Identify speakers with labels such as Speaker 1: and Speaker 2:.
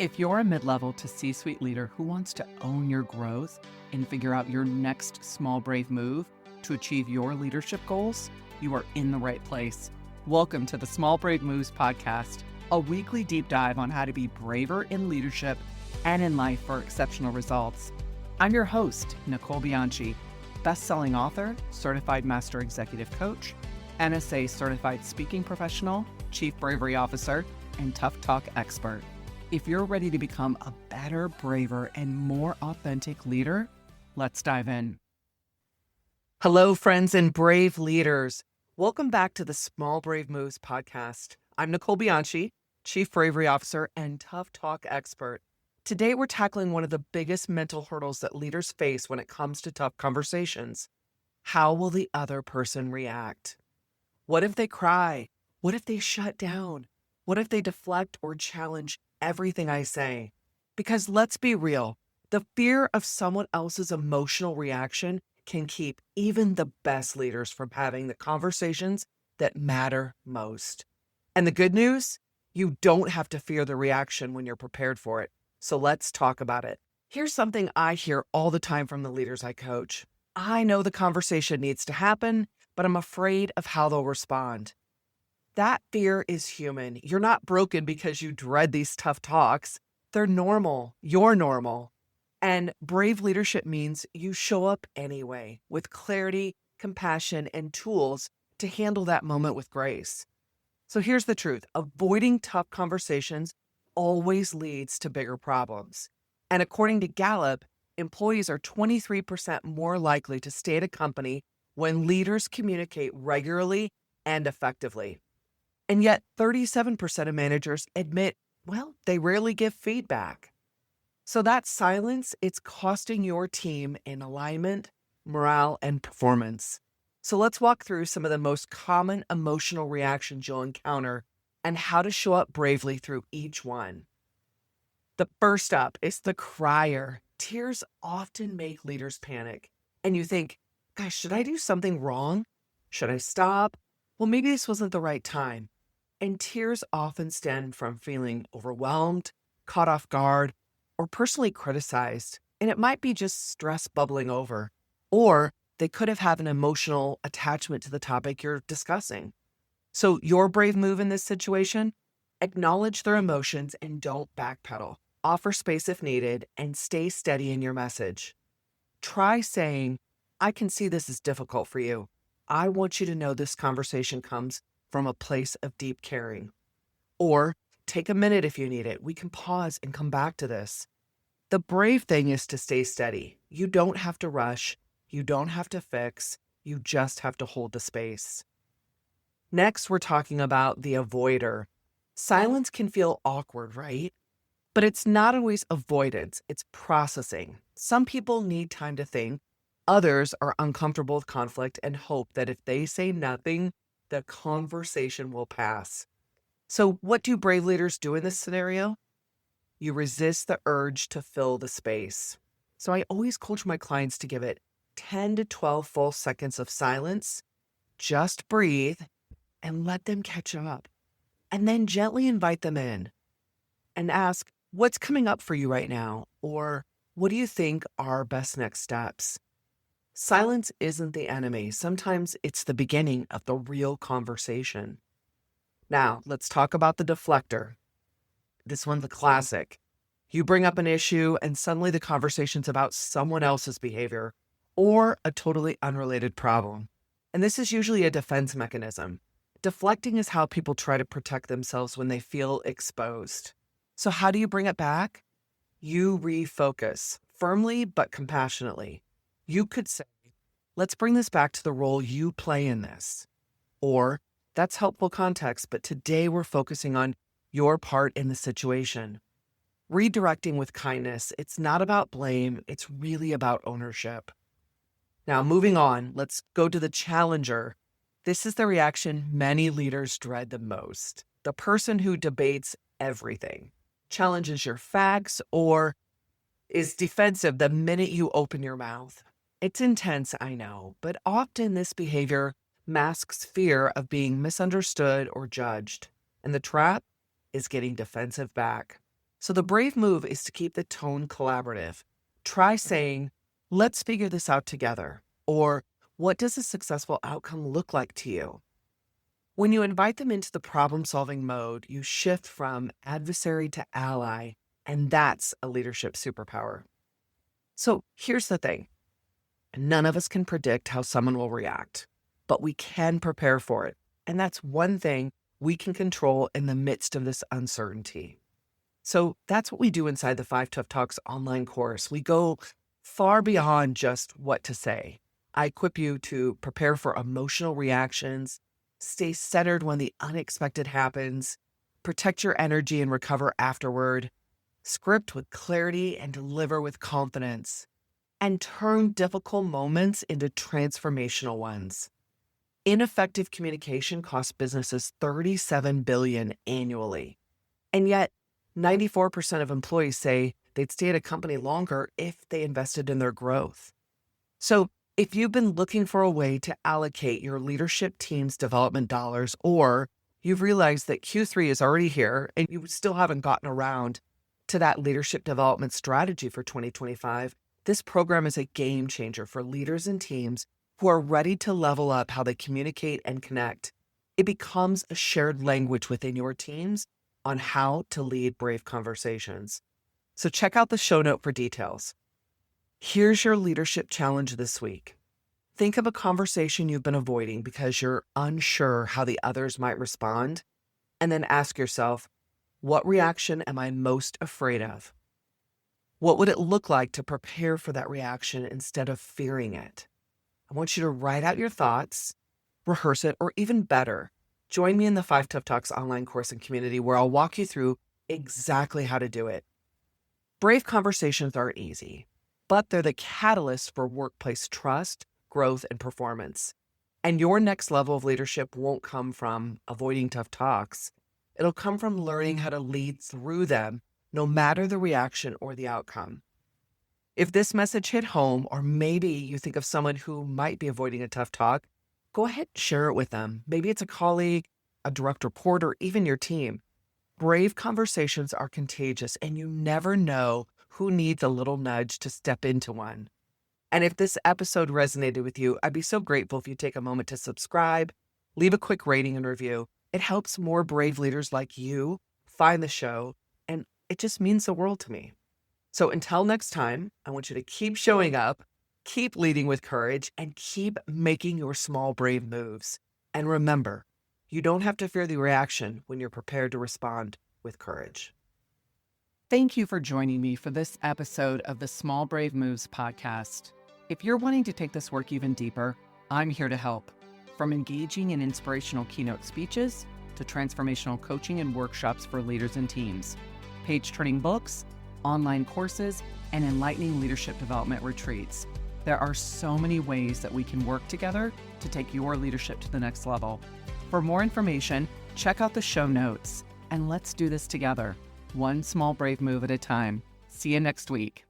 Speaker 1: If you're a mid-level to C-suite leader who wants to own your growth and figure out your next small, brave move to achieve your leadership goals, you are in the right place. Welcome to the Small Brave Moves podcast, a weekly deep dive on how to be braver in leadership and in life for exceptional results. I'm your host, Nicole Bianchi, best-selling author, certified master executive coach, NSA certified speaking professional, chief bravery officer, and tough talk expert. If you're ready to become a better, braver, and more authentic leader, let's dive in. Hello, friends and brave leaders. Welcome back to the Small Brave Moves podcast. I'm Nicole Bianchi, Chief Bravery Officer and Tough Talk expert. Today, we're tackling one of the biggest mental hurdles that leaders face when it comes to tough conversations. How will the other person react? What if they cry? What if they shut down? What if they deflect or challenge everything I say? Because let's be real, the fear of someone else's emotional reaction can keep even the best leaders from having the conversations that matter most. And the good news, you don't have to fear the reaction when you're prepared for it. So let's talk about it. Here's something I hear all the time from the leaders I coach. I know the conversation needs to happen, but I'm afraid of how they'll respond. That fear is human. You're not broken because you dread these tough talks. They're normal. You're normal. And brave leadership means you show up anyway with clarity, compassion, and tools to handle that moment with grace. So here's the truth. Avoiding tough conversations always leads to bigger problems. And according to Gallup, employees are 23% more likely to stay at a company when leaders communicate regularly and effectively. And yet 37% of managers admit, they rarely give feedback. So that silence, it's costing your team in alignment, morale, and performance. So let's walk through some of the most common emotional reactions you'll encounter and how to show up bravely through each one. The first up is the crier. Tears often make leaders panic. And you think, gosh, should I do something wrong? Should I stop? Well, maybe this wasn't the right time. And tears often stem from feeling overwhelmed, caught off guard, or personally criticized. And it might be just stress bubbling over. Or they could have had an emotional attachment to the topic you're discussing. So your brave move in this situation, acknowledge their emotions and don't backpedal. Offer space if needed and stay steady in your message. Try saying, I can see this is difficult for you. I want you to know this conversation comes from a place of deep caring. Or take a minute if you need it. We can pause and come back to this. The brave thing is to stay steady. You don't have to rush. You don't have to fix. You just have to hold the space. Next, we're talking about the avoider. Silence can feel awkward, right? But it's not always avoidance. It's processing. Some people need time to think. Others are uncomfortable with conflict and hope that if they say nothing, the conversation will pass. So what do brave leaders do in this scenario? You resist the urge to fill the space. So I always coach my clients to give it 10 to 12 full seconds of silence. Just breathe and let them catch up. And then gently invite them in and ask, what's coming up for you right now? Or what do you think are best next steps? Silence isn't the enemy. Sometimes it's the beginning of the real conversation. Now, let's talk about the deflector. This one's a classic. You bring up an issue and suddenly the conversation's about someone else's behavior or a totally unrelated problem. And this is usually a defense mechanism. Deflecting is how people try to protect themselves when they feel exposed. So how do you bring it back? You refocus firmly but compassionately. You could say, let's bring this back to the role you play in this. Or, that's helpful context, but today we're focusing on your part in the situation. Redirecting with kindness, it's not about blame, it's really about ownership. Now, moving on, let's go to the challenger. This is the reaction many leaders dread the most. The person who debates everything, challenges your facts, or is defensive the minute you open your mouth. It's intense, I know, but often this behavior masks fear of being misunderstood or judged. And the trap is getting defensive back.
Speaker 2: So the brave move is to keep the tone collaborative. Try saying, let's figure this out together. Or, what does a successful outcome look like to you? When you invite them into the problem-solving mode, you shift from adversary to ally, and that's a leadership superpower. So here's the thing. None of us can predict how someone will react, but we can prepare for it. And that's one thing we can control in the midst of this uncertainty. So that's what we do inside the 5 Tough Talks online course. We go far beyond just what to say. I equip you to prepare for emotional reactions, stay centered when the unexpected happens, protect your energy and recover afterward, script with clarity and deliver with confidence, and turn difficult moments into transformational ones. Ineffective communication costs businesses $37 billion annually. And yet, 94% of employees say they'd stay at a company longer if they invested in their growth. So if you've been looking for a way to allocate your leadership team's development dollars, or you've realized that Q3 is already here and you still haven't gotten around to that leadership development strategy for 2025, this program is a game changer for leaders and teams who are ready to level up how they communicate and connect. It becomes a shared language within your teams on how to lead brave conversations. So check out the show note for details. Here's your leadership challenge this week. Think of a conversation you've been avoiding because you're unsure how the others might respond, and then ask yourself, what reaction am I most afraid of? What would it look like to prepare for that reaction instead of fearing it? I want you to write out your thoughts, rehearse it, or even better, join me in the 5 Tough Talks online course and community where I'll walk you through exactly how to do it. Brave conversations aren't easy, but they're the catalyst for workplace trust, growth, and performance. And your next level of leadership won't come from avoiding tough talks. It'll come from learning how to lead through them, no matter the reaction or the outcome. If this message hit home, or maybe you think of someone who might be avoiding a tough talk, go ahead and share it with them. Maybe it's a colleague, a direct report, or even your team. Brave conversations are contagious, and you never know who needs a little nudge to step into one. And if this episode resonated with you, I'd be so grateful if you take a moment to subscribe, leave a quick rating and review. It helps more brave leaders like you find the show, and it just means the world to me. So until next time, I want you to keep showing up, keep leading with courage, and keep making your small, brave moves. And remember, you don't have to fear the reaction when you're prepared to respond with courage.
Speaker 1: Thank you for joining me for this episode of the Small Brave Moves podcast. If you're wanting to take this work even deeper, I'm here to help. From engaging in inspirational keynote speeches to transformational coaching and workshops for leaders and teams, page-turning books, online courses, and enlightening leadership development retreats. There are so many ways that we can work together to take your leadership to the next level. For more information, check out the show notes, and let's do this together, one small brave move at a time. See you next week.